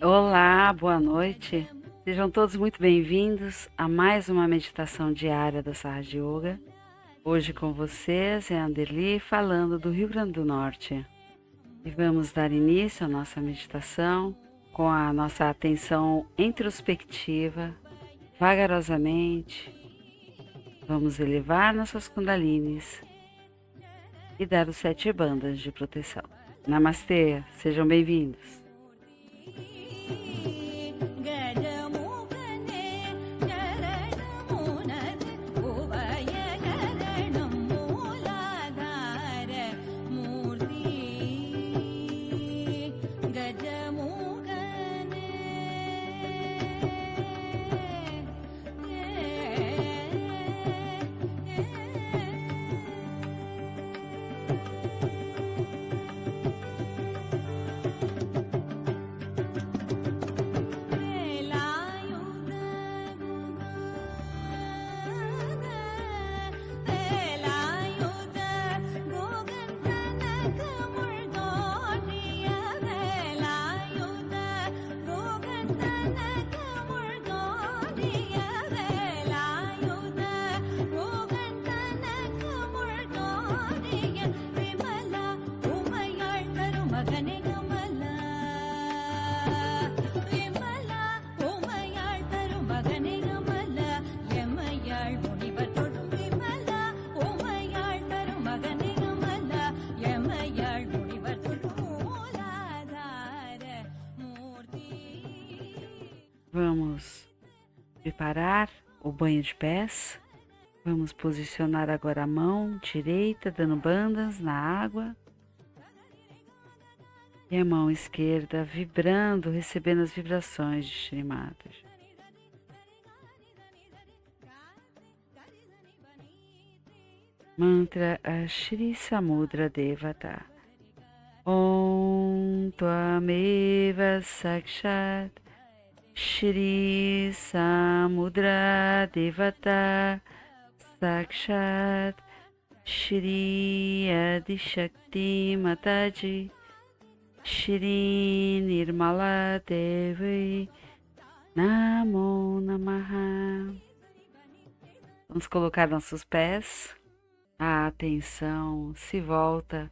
Olá, boa noite. Sejam todos muito bem-vindos a mais uma meditação diária da Sahaja Yoga. Hoje com vocês é a Anderli falando do Rio Grande do Norte. E vamos dar início à nossa meditação com a nossa atenção introspectiva, vagarosamente. Vamos elevar nossas kundalinis e dar os 7 bandas de proteção. Namastê, sejam bem-vindos. Vamos preparar o banho de pés. Vamos posicionar agora a mão direita dando bandas na água e a mão esquerda vibrando, recebendo as vibrações de Shri Mataji. Mantra a Shri Samudra Devata. Om Tvameva Sakshat Shri Samudra Devata Sakshat Shri Adi Mataji Shri Nirmala Devi Namo Namaha. Vamos colocar nossos pés. A atenção se volta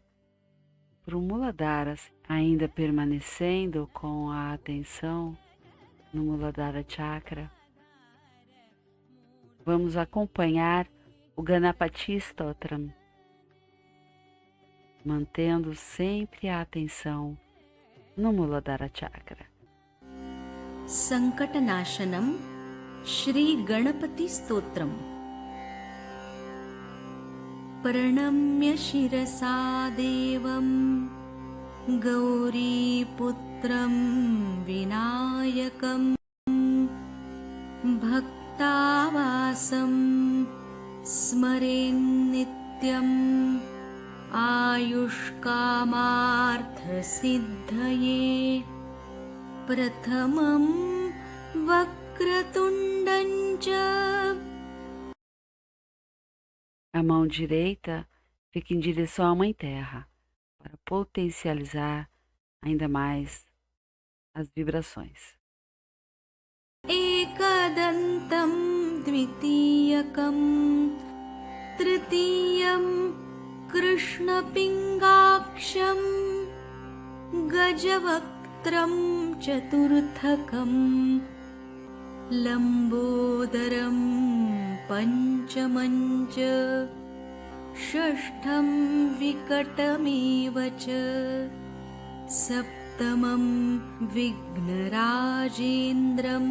para o Muladhara, ainda permanecendo com a atenção no Muladhara Chakra. Vamos acompanhar o Ganapati Stotram, mantendo sempre a atenção no Muladhara Chakra. Sankatanashanam Shri Ganapati Stotram. Pranamya Shirasa Devam Gauri Putram Vinayakam Bhaktavasam Smaren Nityam Ayushkamartha Siddhaye Prathamam Vakratundancha. A mão direita fica em direção à Mãe Terra para potencializar ainda mais as vibrações. Ekadantam Dvitiyakam Tritiyam Krishna Pingaksham Gajavaktram Chaturthakam Lambodaram Panchamancha Shashtham Vikatamivacha Saptamam Vignarajendram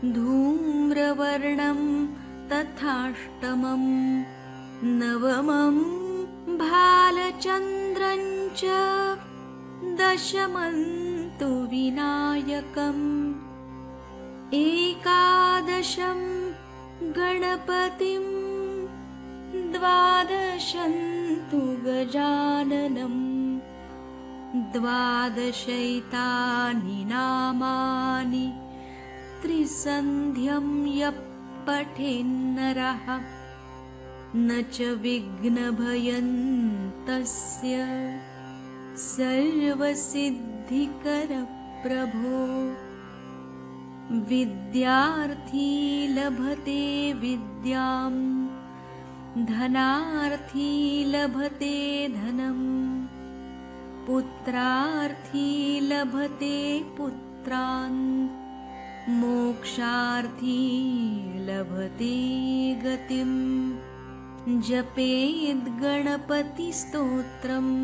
Dhumravarnam Tathashtamam Navamam Bhalachandrancha Dashamantu Vinayakam Ekadasham Ganapatim Dvadashantu Gajananam Dvadashaitani Namani Trisandhyam Yappathinnaraha न च विघ्नभयन्तस्य सर्वसिद्धिकरप्रभो विद्यार्थी लभते विद्यां धनार्थी लभते धनम् पुत्रार्थी लभते पुत्रान् मोक्षार्थी लभते गतिम् जपेद् गणपतिस्तोत्रम्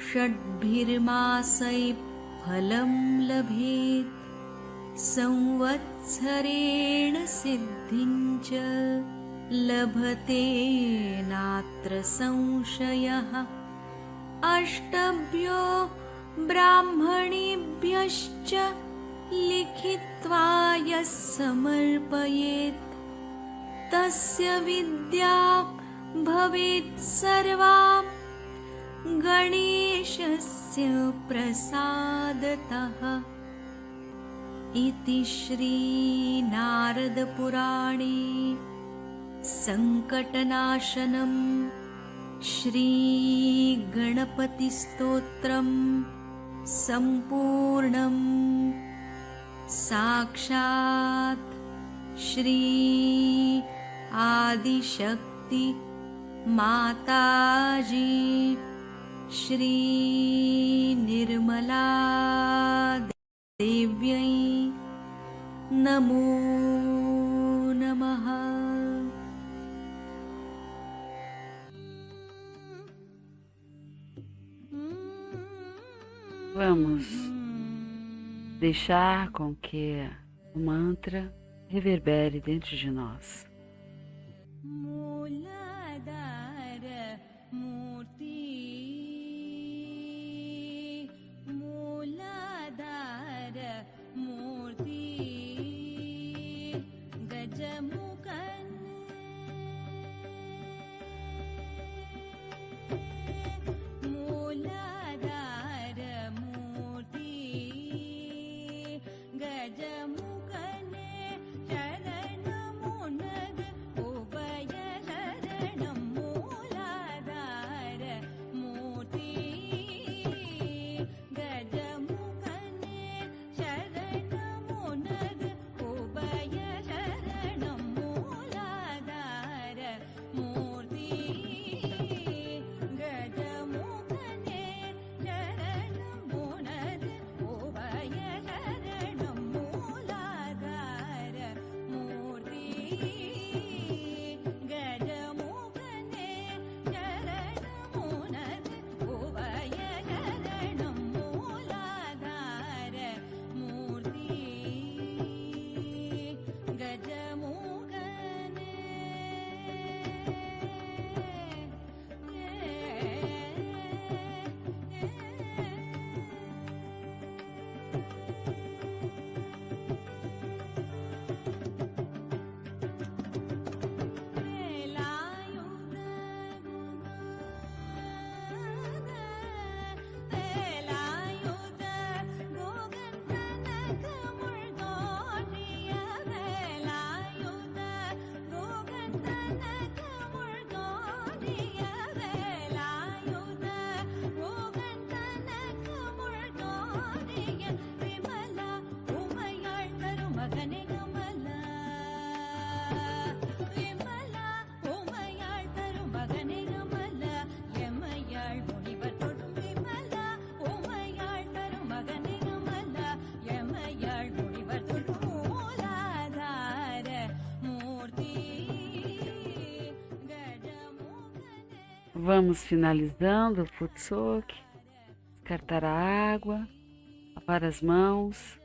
षड्भिर्मासैः फलं लभेत् संवत्सरेण सिद्धिं च लभते नात्र संशयः अष्टभ्यो ब्राह्मणेभ्यश्च लिखित्वा यः समर्पयेत् तस्य विद्या भवेत् सर्वा गणेशस्य प्रसादतः। इति श्री नारदपुराणे संकटनाशनं श्री गणपतिस्तोत्रं संपूर्णम् साक्षात् श्री आदिशक्ति माताजी श्री निर्मला देव्यै नमो नमः। Vamos deixar com que o mantra reverbere dentro de nós. Vamos finalizando o Futsok, descartar a água, lavar as mãos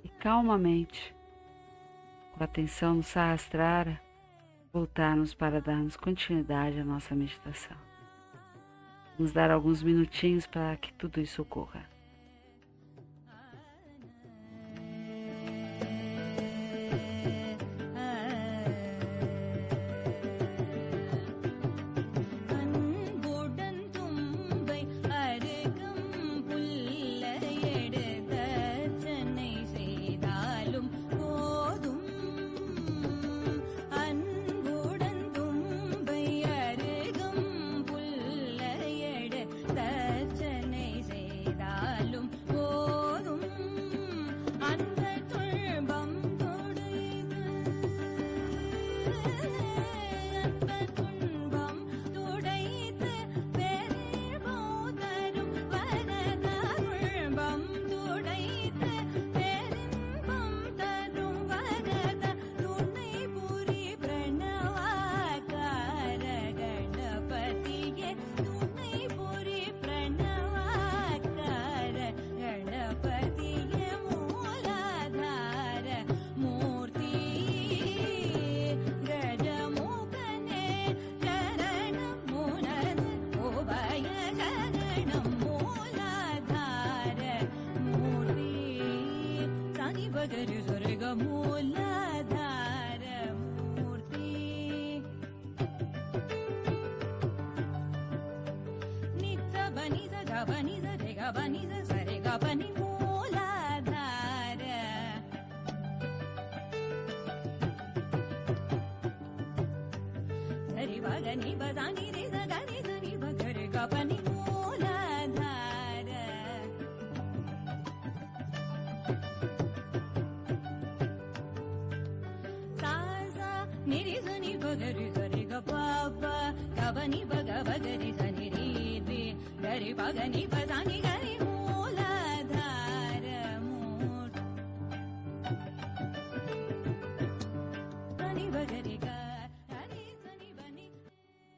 e calmamente, com atenção no Sahasrara, voltarmos para darmos continuidade à nossa meditação. Vamos dar alguns minutinhos para que tudo isso ocorra.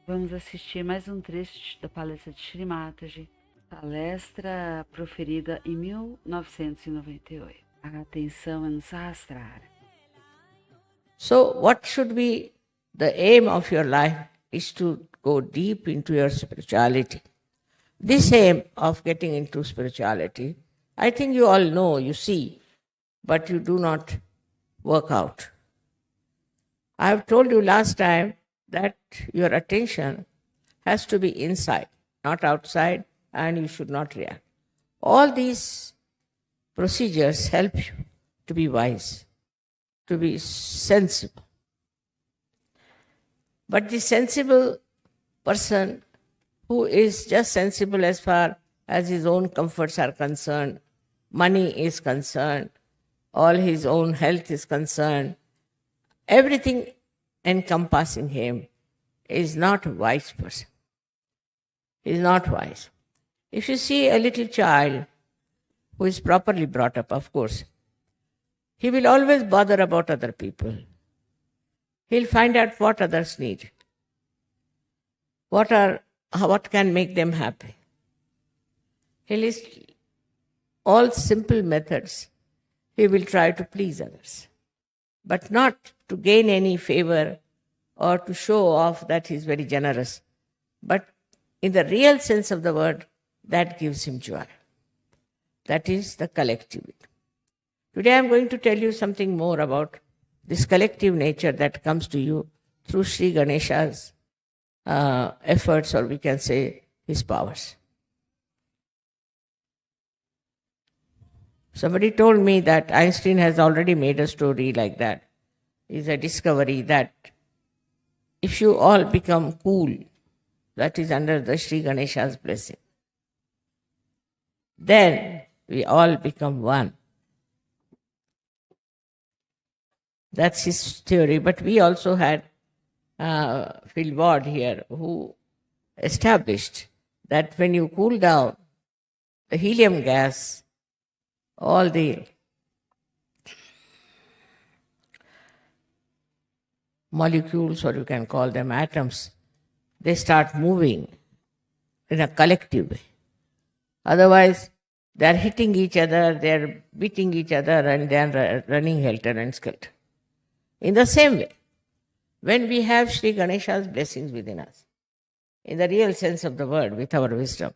Vamos assistir mais um trecho da Palestra de Shri Mataji, palestra proferida em 1998. A atenção é no Sahasrara. So what should be the aim of your life is to go deep into your spirituality. This aim of getting into spirituality, I think you all know, you see, but you do not work out. I have told you last time that your attention has to be inside, not outside, and you should not react. All these procedures help you to be wise, to be sensible. But the sensible person who is just sensible as far as his own comforts are concerned, money is concerned, all his own health is concerned, everything encompassing him is not a wise person. He is not wise. If you see a little child who is properly brought up, of course, he will always bother about other people. He'll find out what others need, what can make them happy. He'll list all simple methods. He will try to please others, but not to gain any favor or to show off that he's very generous. But in the real sense of the word, that gives him joy. That is the collective. Today I'm going to tell you something more about this collective nature that comes to you through Sri Ganesha's efforts, or we can say his powers. Somebody told me that Einstein has already made a story like that. It's a discovery that if you all become cool, that is under the Sri Ganesha's blessing, then we all become one. That's his theory. But we also had Phil Ward here, who established that when you cool down the helium gas, all the molecules, or you can call them atoms, they start moving in a collective way. Otherwise, they are hitting each other, they are beating each other, and they are running helter and skelter. In the same way, when we have Sri Ganesha's blessings within us, in the real sense of the word, with our wisdom,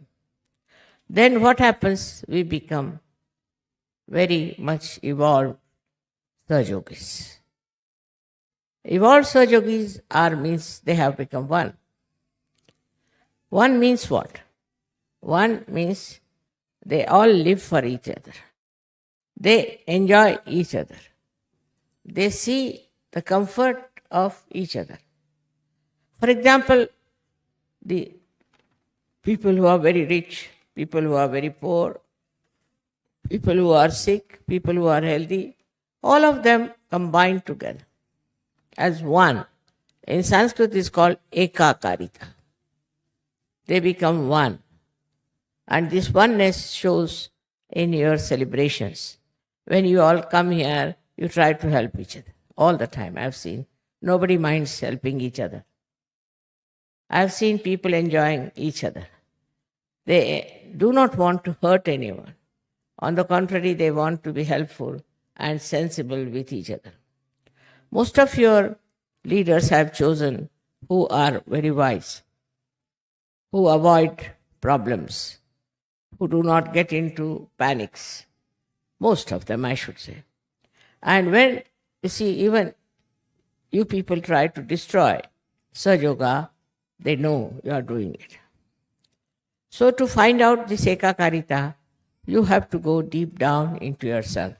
then what happens? We become very much evolved Sahajogis. Evolved Sahajogis means they have become one. One means what? One means they all live for each other. They enjoy each other. They see the comfort of each other. For example, the people who are very rich, people who are very poor, people who are sick, people who are healthy, all of them combined together as one. In Sanskrit, it is called ekakarita. They become one. And this oneness shows in your celebrations. When you all come here, you try to help each other. All the time, I've seen. Nobody minds helping each other. I've seen people enjoying each other. They do not want to hurt anyone. On the contrary, they want to be helpful and sensible with each other. Most of your leaders have chosen who are very wise, who avoid problems, who do not get into panics. Most of them, I should say. And when, you see, even you people try to destroy Sahaja Yoga, they know you are doing it. So to find out this ekakarita, you have to go deep down into yourself,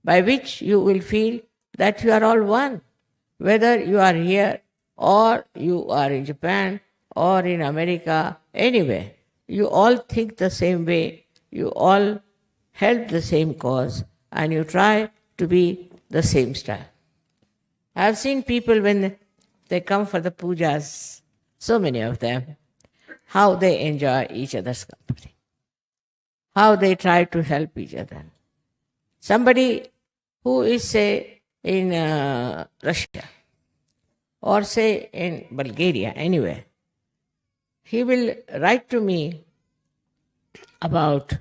by which you will feel that you are all one. Whether you are here or you are in Japan or in America, anywhere, you all think the same way, you all help the same cause, and you try to be the same style. I have seen people when they come for the pujas, so many of them, how they enjoy each other's company, how they try to help each other. Somebody who is, say, in Russia, or say in Bulgaria, anywhere, he will write to me about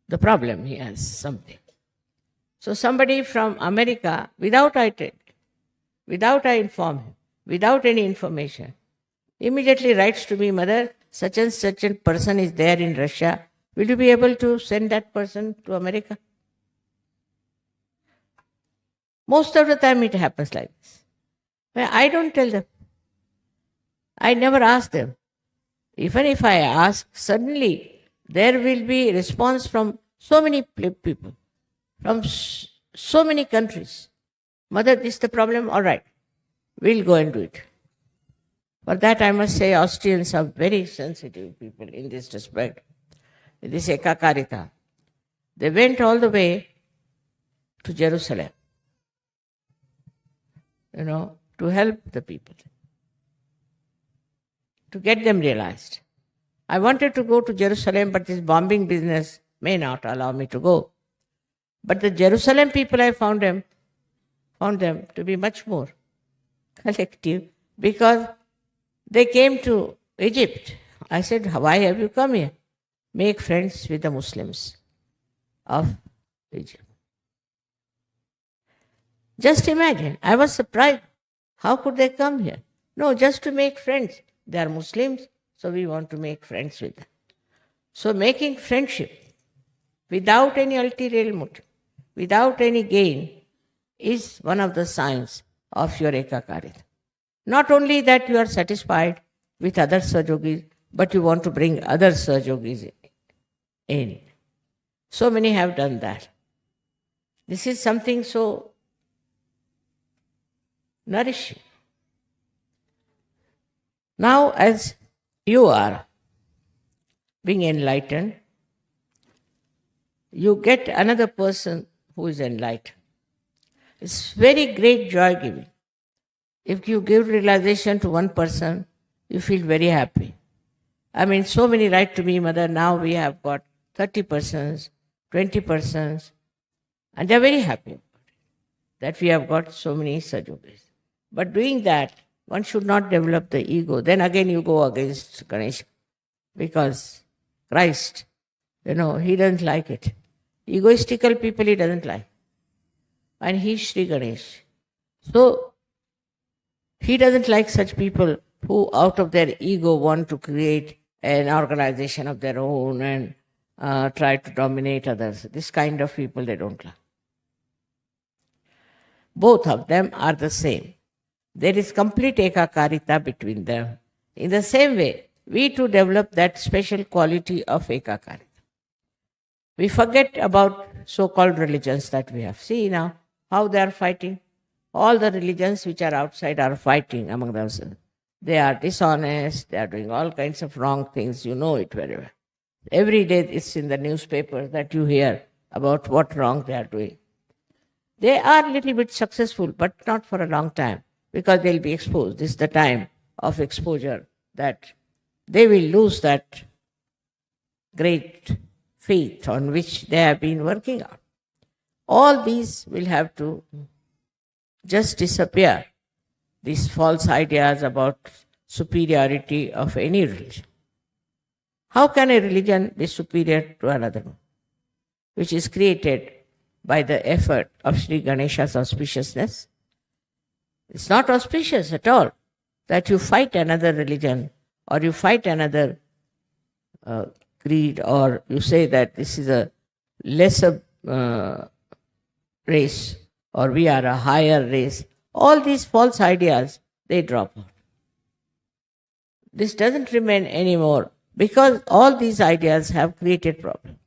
the problem. He has something. So somebody from America, without I inform him, without any information, immediately writes to me, Mother, such and such a person is there in Russia. Will you be able to send that person to America? Most of the time it happens like this. But I don't tell them. I never ask them. Even if I ask, suddenly there will be response from so many people, from so many countries. Mother, this is the problem? All right, we'll go and do it. For that I must say Austrians are very sensitive people in this respect. This ekakarita. They went all the way to Jerusalem, to help the people, to get them realized. I wanted to go to Jerusalem, but this bombing business may not allow me to go. But the Jerusalem people, I found them to be much more collective, because they came to Egypt. I said, why have you come here? Make friends with the Muslims of Egypt. Just imagine, I was surprised. How could they come here? No, just to make friends. They are Muslims, so we want to make friends with them. So making friendship without any ulterior motive, without any gain, is one of the signs of your ekakarita. Not only that you are satisfied with other Sahajogis, but you want to bring other Sahajogis in. So many have done that. This is something so nourishing. Now, as you are being enlightened, you get another person who is enlightened. It's very great joy giving. If you give realization to one person, you feel very happy. I mean, so many write to me, Mother, now we have got 30 persons, 20 persons, and they're very happy that we have got so many Sahajogis. But doing that, one should not develop the ego. Then again you go against Ganesha, because Christ, he doesn't like it. Egoistical people he doesn't like. And he's Shri Ganesh. So, he doesn't like such people who out of their ego want to create an organization of their own and try to dominate others. This kind of people they don't like. Both of them are the same. There is complete ekakarita between them. In the same way, we too develop that special quality of ekakarita. We forget about so-called religions that we have. See now how they are fighting. All the religions which are outside are fighting among themselves. They are dishonest, they are doing all kinds of wrong things, you know it very well. Every day it's in the newspaper that you hear about what wrong they are doing. They are a little bit successful, but not for a long time, because they'll be exposed. This is the time of exposure that they will lose that great faith on which they have been working on. All these will have to just disappear, these false ideas about superiority of any religion. How can a religion be superior to another one, which is created by the effort of Sri Ganesha's auspiciousness? It's not auspicious at all that you fight another religion or you fight another creed, or you say that this is a lesser race or we are a higher race. All these false ideas, they drop out. This doesn't remain anymore because all these ideas have created problems.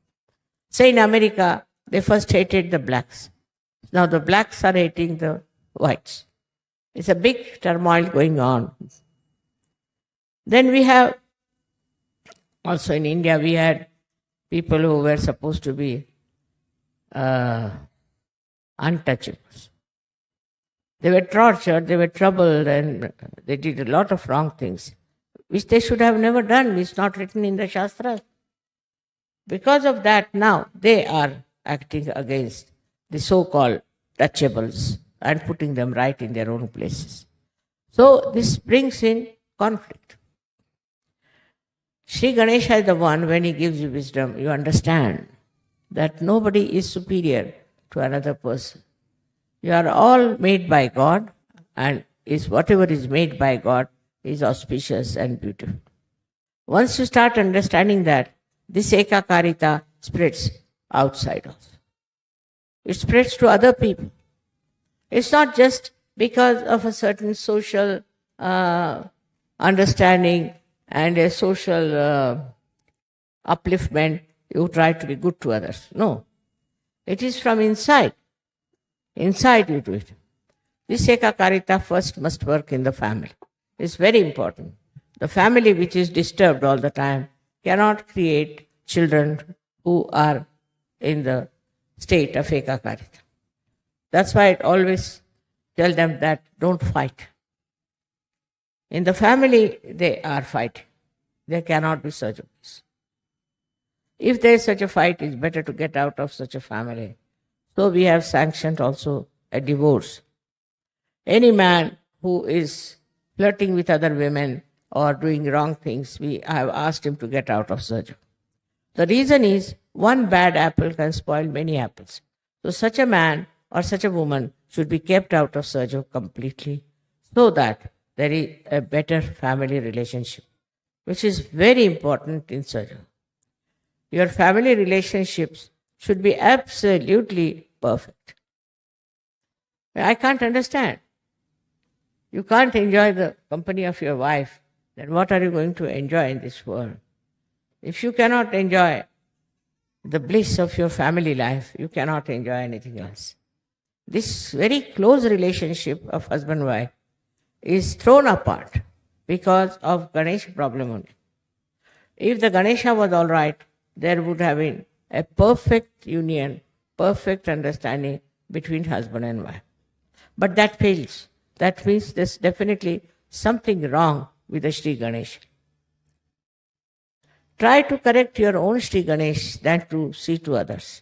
Say in America, they first hated the blacks. Now the blacks are hating the whites. It's a big turmoil going on. Then we have, also in India, we had people who were supposed to be untouchables. They were tortured, they were troubled, and they did a lot of wrong things, which they should have never done. It's not written in the Shastras. Because of that, now they are acting against the so-called touchables and putting them right in their own places. So this brings in conflict. Sri Ganesha is the one, when he gives you wisdom, you understand that nobody is superior to another person. You are all made by God, and whatever is made by God is auspicious and beautiful. Once you start understanding that, this ekakarita spreads outside also. It spreads to other people. It's not just because of a certain social understanding and a social upliftment, you try to be good to others. No. It is from inside. Inside you do it. This ekakarita first must work in the family. It's very important. The family which is disturbed all the time cannot create children who are in the state of ekakarita. That's why I always tell them that don't fight. In the family, they are fighting. There cannot be such a peace. If there is such a fight, it's better to get out of such a family. So we have sanctioned also a divorce. Any man who is flirting with other women or doing wrong things, we have asked him to get out of Saja. The reason is, one bad apple can spoil many apples. So such a man or such a woman should be kept out of Saja completely, so that there is a better family relationship, which is very important in Saja. Your family relationships should be absolutely perfect. I can't understand. You can't enjoy the company of your wife, then what are you going to enjoy in this world? If you cannot enjoy the bliss of your family life, you cannot enjoy anything else. This very close relationship of husband-wife is thrown apart because of Ganesha problem only. If the Ganesha was all right, there would have been a perfect union, perfect understanding between husband and wife. But that fails. That means there's definitely something wrong with the Sri Ganesha. Try to correct your own Sri Ganesh than to see to others.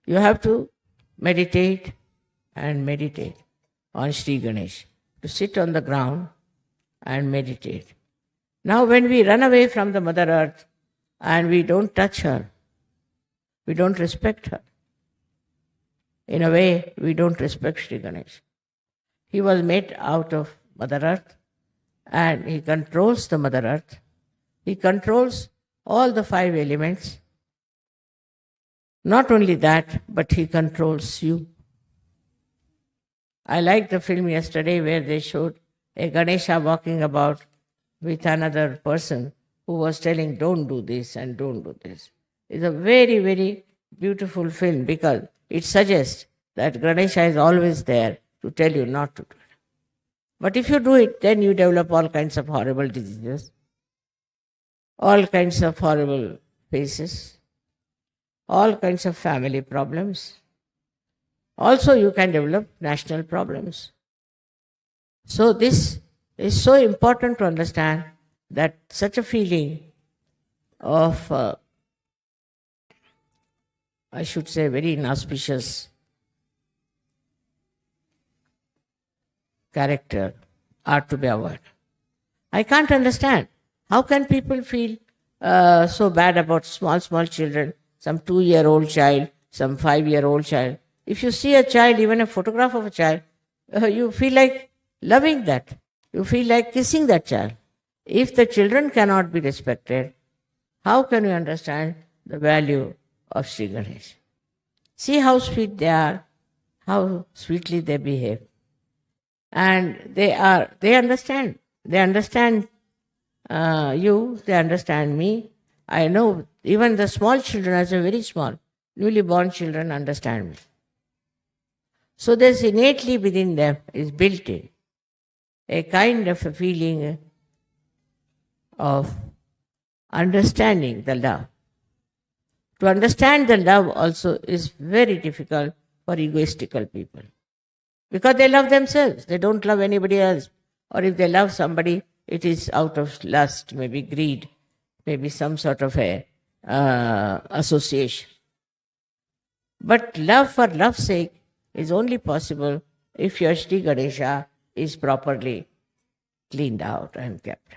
You have to meditate and meditate on Sri Ganesh. To sit on the ground and meditate. Now when we run away from the Mother Earth and we don't touch her, we don't respect her. In a way, we don't respect Sri Ganesh. He was made out of Mother Earth and he controls the Mother Earth. He controls all the 5 elements. Not only that, but he controls you. I liked the film yesterday where they showed a Ganesha walking about with another person who was telling, don't do this and don't do this. It's a very, very beautiful film because it suggests that Ganesha is always there to tell you not to do it. But if you do it, then you develop all kinds of horrible diseases, all kinds of horrible faces, all kinds of family problems. Also, you can develop national problems. So this is so important to understand that such a feeling of, I should say, very inauspicious character are to be avoided. I can't understand. How can people feel so bad about small children, some 2-year-old child, some 5-year-old child? If you see a child, even a photograph of a child, you feel like loving that. You feel like kissing that child. If the children cannot be respected, how can you understand the value of Sri Ganesh? See how sweet they are, how sweetly they behave. And they understand. They understand you, they understand me. I know even the small children, as a very small, newly born children, understand me. So there's innately within them, is built in, a kind of a feeling of understanding the love. To understand the love also is very difficult for egoistical people. Because they love themselves, they don't love anybody else. Or if they love somebody, it is out of lust, maybe greed, maybe some sort of a association. But love for love's sake is only possible if your Shri Ganesha is properly cleaned out and kept.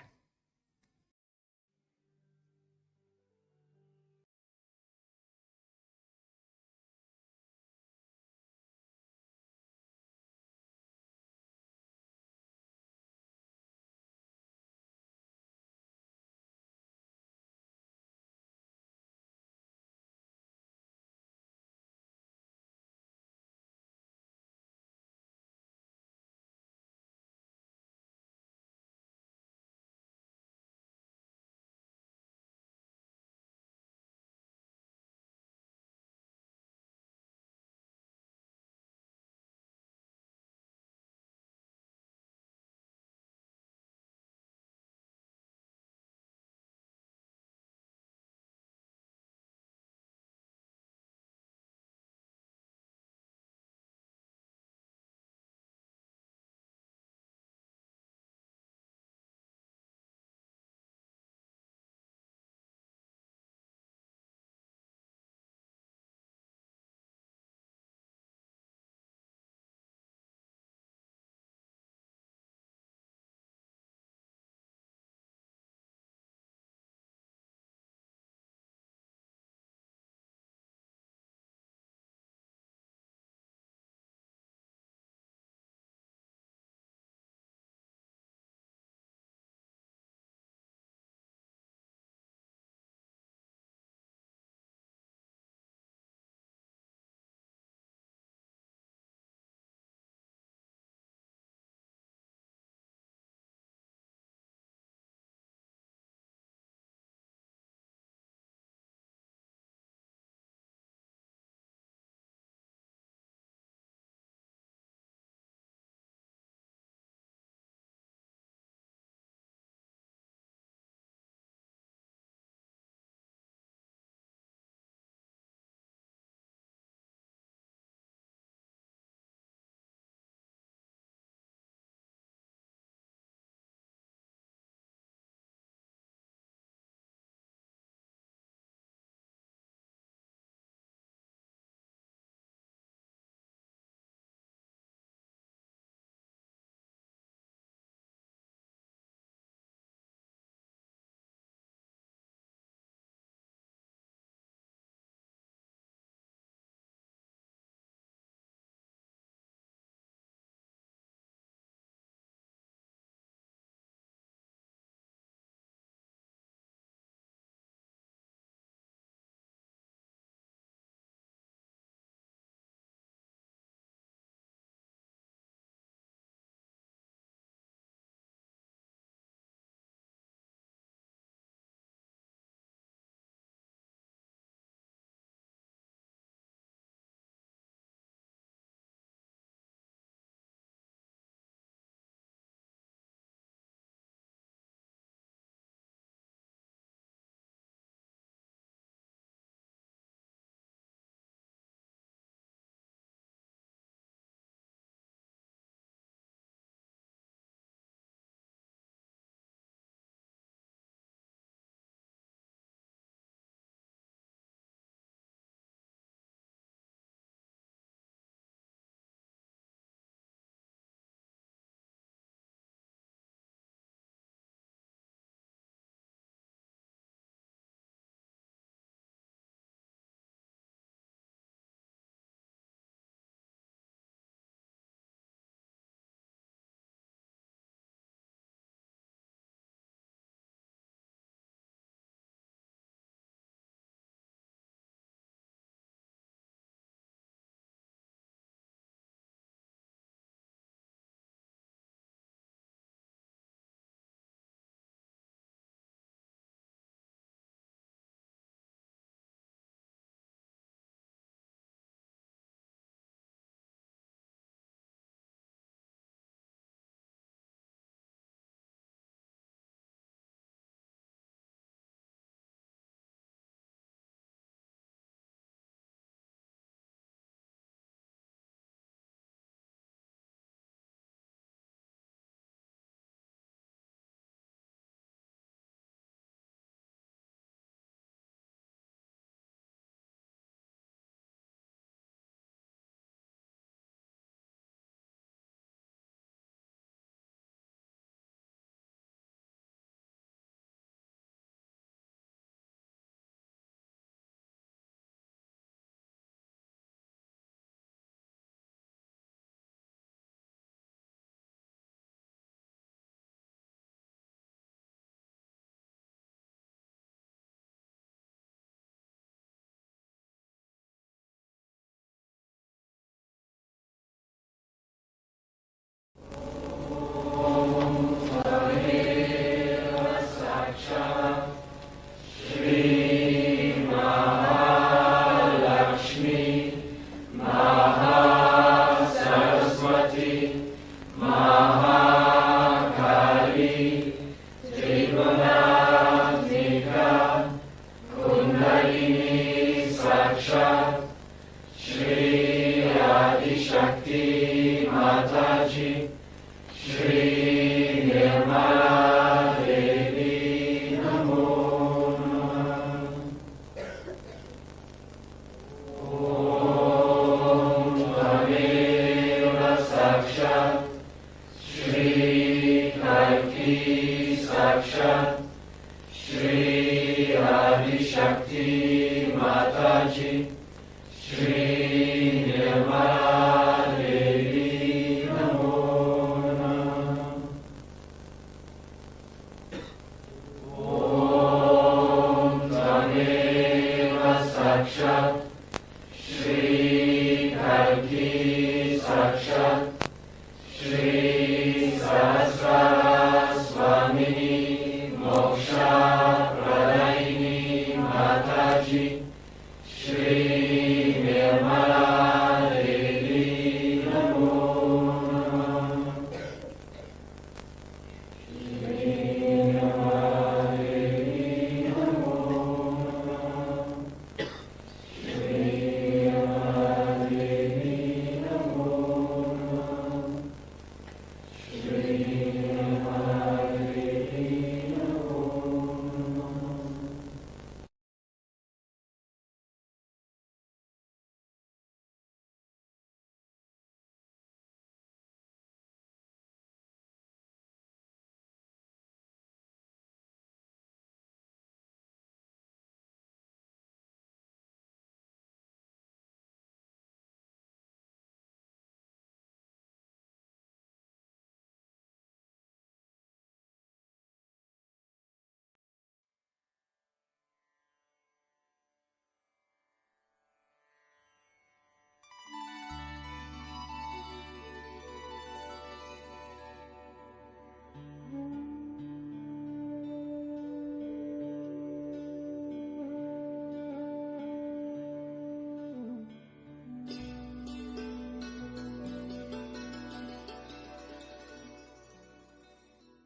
Shri Shakti Mataji, Shri Nirmala Devi Namo Namah. Om Tameva Sakshat, Shri Kalki Sakshat, Shri Sahasrara Swamini Moksha Shri Nirmala Devi Namo Namah. Shri Nirmala Devi Namo Namah. Shri Nirmala Devi Namo Namah. Shri Nirmala Devi Namo Namah.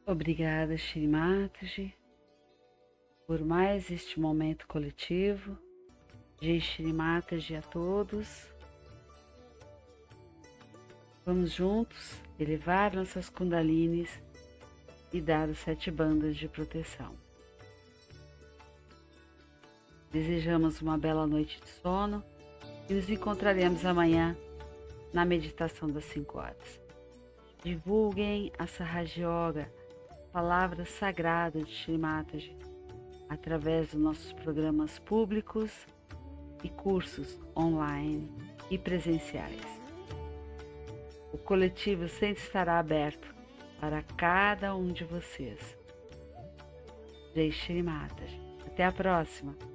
Obrigada, Shri Mataji, por mais este momento coletivo. Jai Shri Mataji a todos. Vamos juntos elevar nossas kundalinis e dar os 7 bandas de proteção. Desejamos uma bela noite de sono e nos encontraremos amanhã na meditação das 5 horas. Divulguem a Sahaja Yoga, palavra sagrada de Shri Mataji, através dos nossos programas públicos e cursos online e presenciais. O coletivo sempre estará aberto para cada um de vocês. Jai Shri Mataji. Até a próxima!